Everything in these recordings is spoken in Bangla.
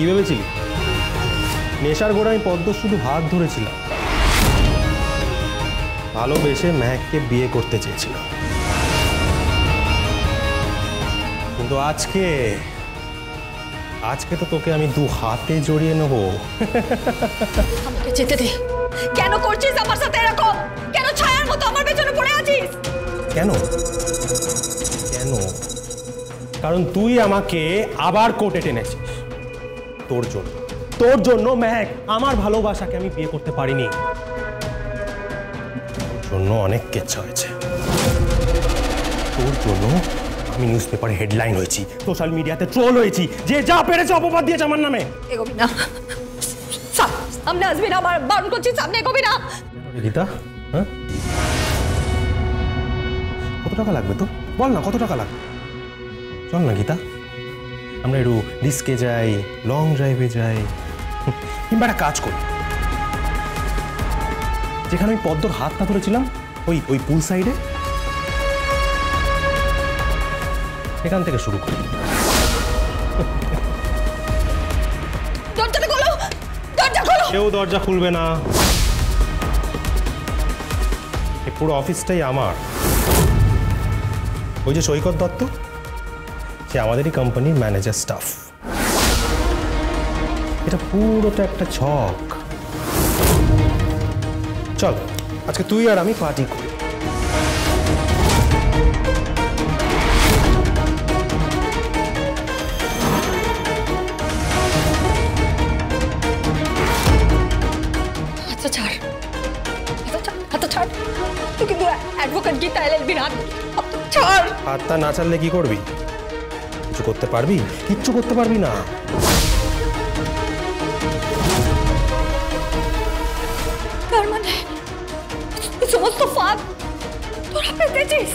কি ভেবেছিলি নেশার গোড়ায় পদ্ম শুধু হাত ধরেছিলাম, ভালোবেসে মেহেককে বিয়ে করতে চেয়েছিলাম, কিন্তু আজকে আজকে তো তোকে আমি দু হাতে জড়িয়ে নেব। আমাকে যেতে দে। কেন করছিস আমার সাথে এরকম? কেন ছায়ার মতো আমার পেছনে পড়ে আছিস? কেন কেন? কারণ তুই আমাকে আবার কোর্টে টেনেছিস। তোর জন্য মেহেক, আমার ভালোবাসাকে আমি বিয়ে করতে পারিনি। তোর জন্য অনেক কেচ্ছা হয়েছে। তোর জন্য আমি নিউজ পেপারে হেডলাইন হয়েছি, সোশ্যাল মিডিয়াতে ট্রোল হয়েছি, যে যা পেরেছে অপবাদ দিয়েছে আমার নামে। এগোবি না, সামনে আসবি না, আমার বারণ করছিস, সামনে এগোবি না। গীতা, হ্যাঁ কত টাকা লাগবে তো বল না, কত টাকা লাগবে? চল না গীতা, আমরা একটু ডিস্কে যাই, লং ড্রাইভে যাই, কিংবা একটা কাজ করি, যেখানে আমি পদ্মর হাতটা ধরেছিলাম ওই পুল সাইডে, এখান থেকে শুরু করি। দরজাটা খোলো, দরজা খোলো। কেউ দরজা খুলবে না, এই পুরো অফিসটাই আমার। ওই যে সৈকত দত্ত, সে আমাদেরই কোম্পানির ম্যানেজার স্টাফ। এটা পুরোটা একটা ছক। চল আজকে তুই আর আমি পার্টি করি। আচ্ছা ছাড়, হাতটা ছাড়। তুই কিন্তু অ্যাডভোকেট গীতা এলএলবির হাত ছাড়। হাতটা না ছাড়লে কি করবি? কিছু করতে পারবি? কিচ্ছু করতে পারবি না। তার মানে এই সমস্ত ফাঁদ তোরা পেতেছিস?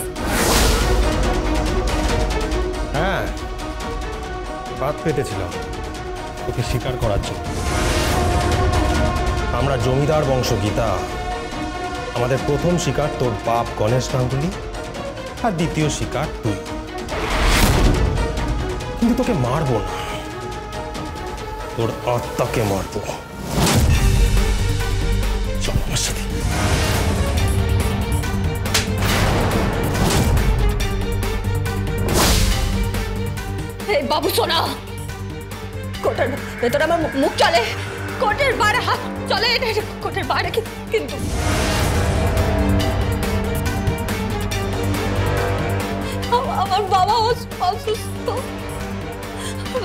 হ্যাঁ, বাদ পেতেছিলাম তোকে স্বীকার করার জন্য। আমরা জমিদার বংশ গীতা। আমাদের প্রথম শিকার তোর বাপ গণেশ গাঙ্গুলি, আর দ্বিতীয় শিকার তুই। কিন্তু তোকে মারবো না, তোর আত্মাকে মারবো। চল আমার সাথে। এই বাবু সোনা, কোর্টের ভেতরে আমার মুখ চলে, কোর্টের বাইরে হাত চলে, কোর্টের বাইরে কিন্তু আমার বাবা অসুস্থ,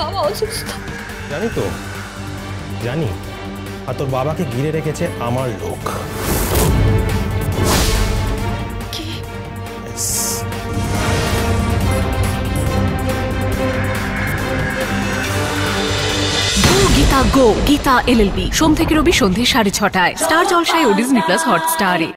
বাবা অসুস্থ। জানি তো, জানি। আর তোর বাবাকে ঘিরে রেখেছে আমার লোক। কি? গীতা গো, গীতা এলএলবি, সোম থেকে রবি সন্ধ্যে 6:30টায় স্টার জলসায় ও ডিজনি প্লাস হটস্টারে।